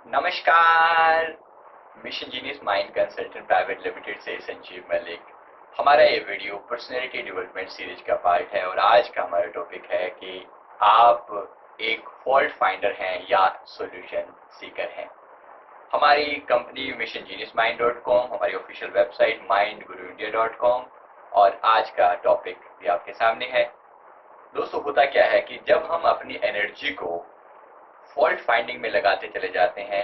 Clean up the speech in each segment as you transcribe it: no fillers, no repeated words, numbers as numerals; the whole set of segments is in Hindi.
नमस्कार। Mission genius mind consultant private limited से संजीव मलिक। हमारा ये वीडियो पर्सनैलिटी डेवलपमेंट सीरीज का पार्ट है और आज का हमारा टॉपिक है कि आप एक फॉल्ट फाइंडर हैं या सॉल्यूशन सीकर हैं। हमारी company mission genius mind .com, हमारी ऑफिशियल वेबसाइट mindguruindia.com और आज का टॉपिक भी आपके सामने है। दोस्तों, होता क्या है कि जब हम अपनी एनर्जी को फॉल्ट फाइंडिंग में लगाते चले जाते हैं,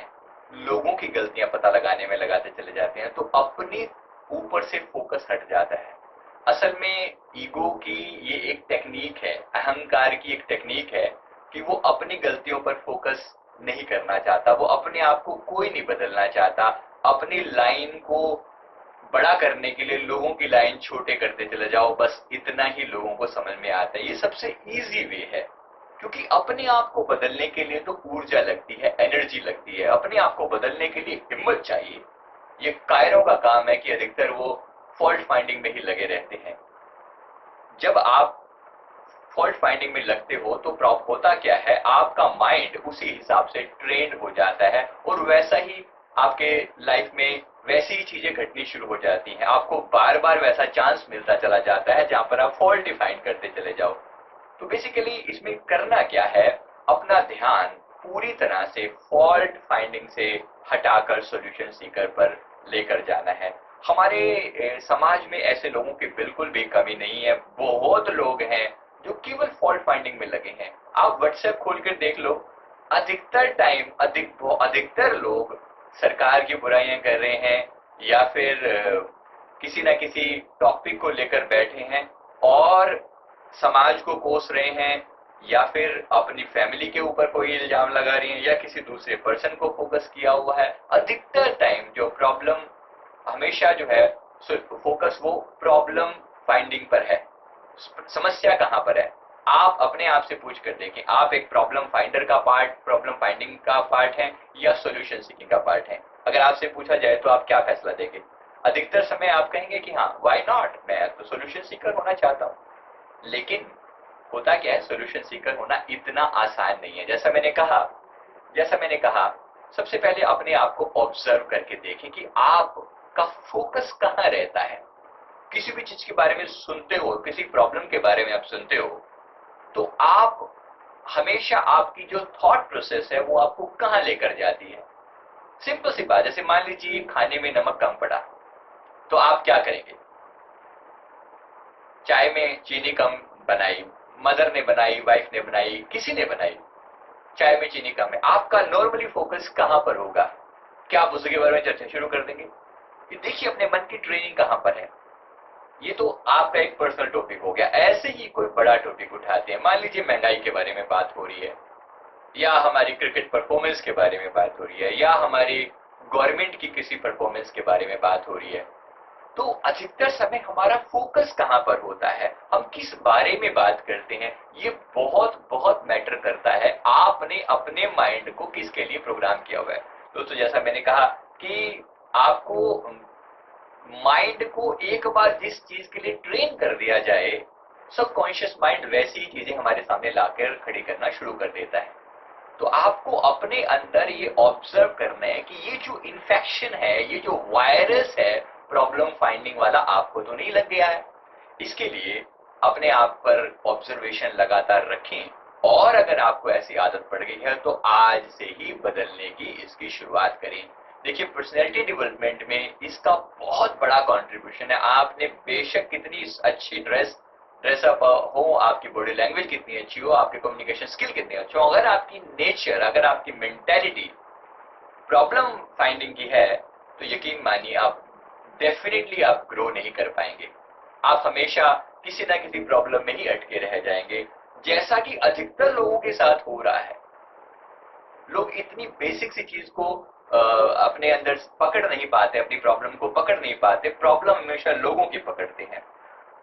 लोगों की गलतियां पता लगाने में लगाते चले जाते हैं, तो अपने ऊपर से फोकस हट जाता है। असल में ईगो की ये एक टेक्निक है, अहंकार की एक टेक्निक है कि वो अपनी गलतियों पर फोकस नहीं करना चाहता, वो अपने आप को कोई नहीं बदलना चाहता। अपनी लाइन को बड़ा करने के लिए लोगों की लाइन छोटे करते चले जाओ, बस इतना ही लोगों को समझ में आता है। ये सबसे इजी वे है, क्योंकि अपने आप को बदलने के लिए तो ऊर्जा लगती है, एनर्जी लगती है। अपने आप को बदलने के लिए हिम्मत चाहिए। ये कायरों का काम है कि अधिकतर वो फॉल्ट फाइंडिंग में ही लगे रहते हैं। जब आप फॉल्ट फाइंडिंग में लगते हो तो प्रॉब्लम होता क्या है, आपका माइंड उसी हिसाब से ट्रेंड हो जाता है और वैसा ही आपके लाइफ में वैसी ही चीजें घटनी शुरू हो जाती हैं। आपको बार बार वैसा चांस मिलता चला जाता है जहां पर आप फॉल्ट फाइंड करते चले जाओ। तो बेसिकली इसमें करना क्या है, अपना ध्यान पूरी तरह से फॉल्ट फाइंडिंग से हटाकर सॉल्यूशन सीकर पर लेकर जाना है। हमारे समाज में ऐसे लोगों की बिल्कुल भी कमी नहीं है। बहुत लोग हैं जो केवल फॉल्ट फाइंडिंग में लगे हैं। आप व्हाट्सएप खोल कर देख लो, अधिकतर टाइम अधिकतर लोग सरकार की बुराइयां कर रहे हैं या फिर किसी ना किसी टॉपिक को लेकर बैठे हैं और समाज को कोस रहे हैं, या फिर अपनी फैमिली के ऊपर कोई इल्जाम लगा रही हैं, या किसी दूसरे पर्सन को फोकस किया हुआ है। अधिकतर टाइम जो प्रॉब्लम हमेशा जो है फोकस वो प्रॉब्लम फाइंडिंग पर है। समस्या कहां पर है, आप अपने आप से पूछ कर देखें, आप एक प्रॉब्लम फाइंडर का पार्ट, प्रॉब्लम फाइंडिंग का पार्ट है या सॉल्यूशन सीकिंग का पार्ट है। अगर आपसे पूछा जाए तो आप क्या फैसला देंगे? अधिकतर समय आप कहेंगे कि हाँ, व्हाई नॉट, मैं तो सॉल्यूशन सीकर होना चाहता हूं। लेकिन होता क्या है, सॉल्यूशन सीकर होना इतना आसान नहीं है। जैसा मैंने कहा, सबसे पहले अपने आप को ऑब्जर्व करके देखें कि आपका फोकस कहां रहता है। किसी भी चीज के बारे में सुनते हो, किसी प्रॉब्लम के बारे में आप सुनते हो, तो आप हमेशा आपकी जो थॉट प्रोसेस है वो आपको कहां लेकर जाती है। सिंपल सी बात, जैसे मान लीजिए खाने में नमक कम पड़ा, तो आप क्या करेंगे? चाय में चीनी कम बनाई, मदर ने बनाई, वाइफ ने बनाई, किसी ने बनाई, चाय में चीनी कम है, आपका नॉर्मली फोकस कहां पर होगा? क्या आप उसके बारे में चर्चा शुरू कर देंगे? कि देखिए अपने मन की ट्रेनिंग कहां पर है। ये तो आपका एक पर्सनल टॉपिक हो गया। ऐसे ही कोई बड़ा टॉपिक उठाते हैं, मान लीजिए महंगाई के बारे में बात हो रही है, या हमारी क्रिकेट परफॉर्मेंस के बारे में बात हो रही है, या हमारी गवर्नमेंट की किसी परफॉर्मेंस के बारे में बात हो रही है। तो अधिकतर समय हमारा फोकस कहां पर होता है, हम किस बारे में बात करते हैं, ये बहुत बहुत मैटर करता है। आपने अपने माइंड को किसके लिए प्रोग्राम किया हुआ है। दोस्तों, जैसा मैंने कहा कि आपको माइंड को एक बार जिस चीज के लिए ट्रेन कर दिया जाए, सबकॉन्शियस माइंड वैसी ही चीजें हमारे सामने लाकर खड़ी करना शुरू कर देता है। तो आपको अपने अंदर ये ऑब्जर्व करना है कि ये जो इन्फेक्शन है, ये जो वायरस है प्रॉब्लम फाइंडिंग वाला, आपको तो नहीं लग गया है। इसके लिए अपने आप पर ऑब्जर्वेशन लगातार रखें, और अगर आपको ऐसी आदत पड़ गई है तो आज से ही बदलने की इसकी शुरुआत करें। देखिए, पर्सनैलिटी डेवलपमेंट में इसका बहुत बड़ा कंट्रीब्यूशन है। आपने बेशक कितनी अच्छी ड्रेसअप हो, आपकी बॉडी लैंग्वेज कितनी अच्छी हो, आपकी कम्युनिकेशन स्किल कितनी अच्छी हो, अगर आपकी नेचर, अगर आपकी मेंटेलिटी प्रॉब्लम फाइंडिंग की है, तो यकीन मानिए आप डेफिनेटली आप ग्रो नहीं कर पाएंगे। आप हमेशा किसी ना किसी प्रॉब्लम में ही अटके रह जाएंगे, जैसा कि अधिकतर लोगों के साथ हो रहा है। लोग इतनी बेसिक सी चीज को अपने अंदर पकड़ नहीं पाते, अपनी प्रॉब्लम को पकड़ नहीं पाते, प्रॉब्लम हमेशा लोगों की पकड़ते हैं।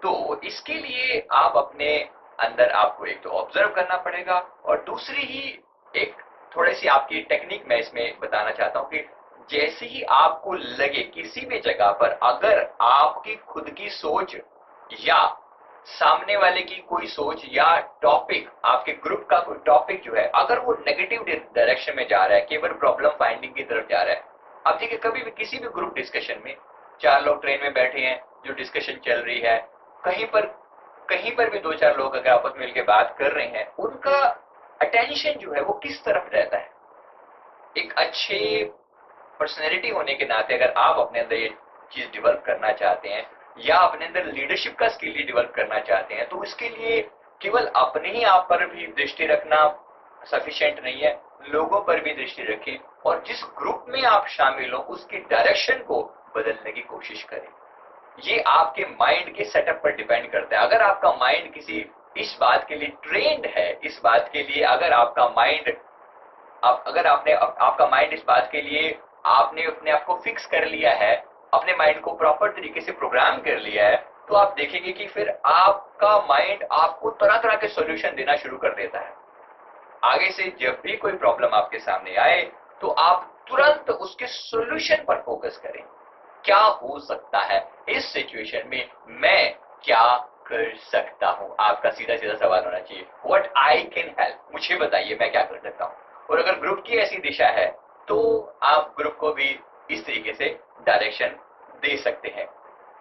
तो इसके लिए आप अपने अंदर, आपको एक तो ऑब्जर्व करना पड़ेगा, और दूसरी ही एक थोड़ी सी आपकी टेक्निक मैं इसमें बताना चाहता हूं कि जैसे ही आपको लगे किसी भी जगह पर, अगर आपकी खुद की सोच या सामने वाले की कोई सोच या टॉपिक, आपके ग्रुप का कोई टॉपिक जो है, अगर वो नेगेटिव डायरेक्शन में जा रहा है, केवल प्रॉब्लम फाइंडिंग की तरफ जा रहा है। अब देखिए, कभी भी किसी भी ग्रुप डिस्कशन में 4 लोग ट्रेन में बैठे हैं, जो डिस्कशन चल रही है, कहीं पर भी 2-4 लोग अगर आपस में मिलकर बात कर रहे हैं, उनका अटेंशन जो है वो किस तरफ रहता है। एक अच्छे पर्सनैलिटी होने के नाते अगर आप अपने अंदर ये चीज डेवलप करना चाहते हैं या अपने अंदर लीडरशिप का स्किल ही डेवलप करना चाहते हैं, तो इसके लिए केवल अपने ही आप पर भी दृष्टि रखना सफिशिएंट नहीं है, लोगों पर भी दृष्टि रखें और जिस ग्रुप में आप शामिल हो उसकी डायरेक्शन को बदलने की कोशिश करें। ये आपके माइंड के सेटअप पर डिपेंड करता है। अगर आपका माइंड किसी इस बात के लिए ट्रेंड है, इस बात के लिए अगर आपका माइंड अगर आपका माइंड इस बात के लिए आपने अपने आप को फिक्स कर लिया है, अपने माइंड को प्रॉपर तरीके से प्रोग्राम कर लिया है, तो आप देखेंगे कि फिर आपका माइंड आपको तरह तरह के सॉल्यूशन देना शुरू कर देता है। आगे से जब भी कोई प्रॉब्लम आपके सामने आए तो आप तुरंत उसके सॉल्यूशन पर फोकस करें। क्या हो सकता है इस सिचुएशन में, मैं क्या कर सकता हूं? आपका सीधा सीधा सवाल होना चाहिए, व्हाट आई कैन हेल्प, मुझे बताइए मैं क्या कर सकता हूं। और अगर ग्रुप की ऐसी दिशा है तो आप ग्रुप को भी इस तरीके से डायरेक्शन दे सकते हैं।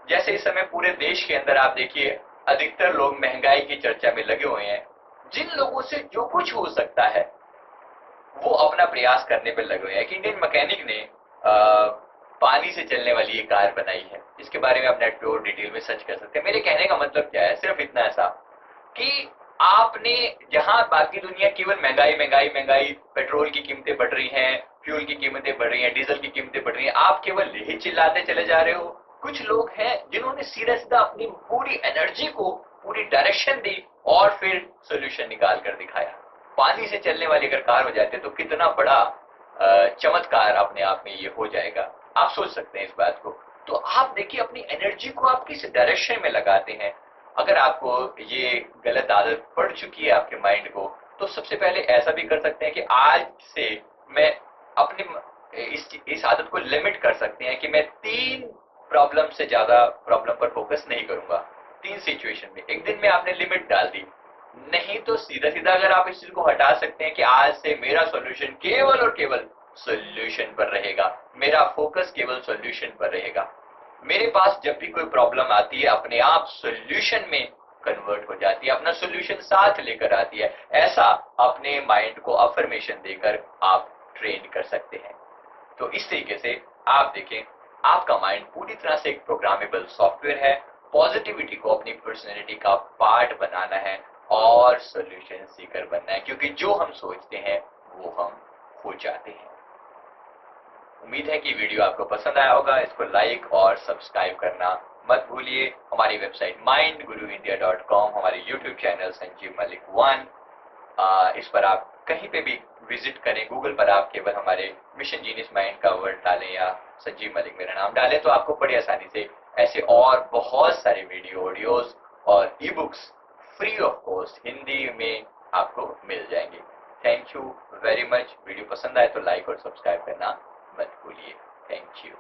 जैसे इस समय पूरे देश के अंदर आप देखिए, अधिकतर लोग महंगाई की चर्चा में लगे हुए हैं। जिन लोगों से जो कुछ हो सकता है वो अपना प्रयास करने पर लगे हुए हैं। एक इंडियन मैकेनिक ने पानी से चलने वाली एक कार बनाई है, इसके बारे में आप नेट पे और डिटेल में सर्च कर सकते हैं। मेरे कहने का मतलब क्या है, सिर्फ इतना ऐसा कि आपने जहां बाकी दुनिया केवल महंगाई महंगाई महंगाई, पेट्रोल की कीमतें बढ़ रही हैं, फ्यूल की कीमतें बढ़ रही हैं, डीजल की कीमतें बढ़ रही हैं, आप केवल यही चिल्लाते चले जा रहे हो। कुछ लोग हैं जिन्होंने सीधा सीधा अपनी पूरी एनर्जी को पूरी डायरेक्शन दी और फिर सोल्यूशन निकाल कर दिखाया। पानी से चलने वाली अगर कार हो जाती है तो कितना बड़ा चमत्कार अपने आप में ये हो जाएगा, आप सोच सकते हैं इस बात को। तो आप देखिए अपनी एनर्जी को आप किस डायरेक्शन में लगाते हैं। अगर आपको ये गलत आदत पड़ चुकी है आपके माइंड को, तो सबसे पहले ऐसा भी कर सकते हैं कि आज से मैं अपने इस आदत को लिमिट कर सकते हैं कि मैं 3 प्रॉब्लम से ज्यादा प्रॉब्लम पर फोकस नहीं करूंगा। 3 सिचुएशन में एक दिन में आपने लिमिट डाल दी। नहीं तो सीधा सीधा अगर आप इस चीज को हटा सकते हैं कि आज से मेरा सॉल्यूशन केवल और केवल सॉल्यूशन पर रहेगा, मेरा फोकस केवल सॉल्यूशन पर रहेगा। मेरे पास जब भी कोई प्रॉब्लम आती है अपने आप सॉल्यूशन में कन्वर्ट हो जाती है, अपना सॉल्यूशन साथ लेकर आती है। ऐसा अपने माइंड को अफर्मेशन देकर आप ट्रेन कर सकते हैं। तो इस तरीके से आप देखें, आपका माइंड पूरी तरह से एक प्रोग्रामेबल सॉफ्टवेयर है। पॉजिटिविटी को अपनी पर्सनैलिटी का पार्ट बनाना है और सॉल्यूशन सीकर बनना है, क्योंकि जो हम सोचते हैं वो हम हो जाते हैं। उम्मीद है कि वीडियो आपको पसंद आया होगा। इसको लाइक और सब्सक्राइब करना मत भूलिए। हमारी वेबसाइट mindguruindia.com, हमारे यूट्यूब चैनल संजीव मलिक 1, इस पर आप कहीं पे भी विजिट करें। गूगल पर आप केवल हमारे मिशन जीनियस माइंड का वर्ड डालें या संजीव मलिक मेरा नाम डालें, तो आपको बड़ी आसानी से ऐसे और बहुत सारे वीडियो, ऑडियोज और e books free of cost Hindi में आपको मिल जाएंगे। Thank you very much. Video पसंद आए तो लाइक और सब्सक्राइब करना मत भूलिए। Thank you.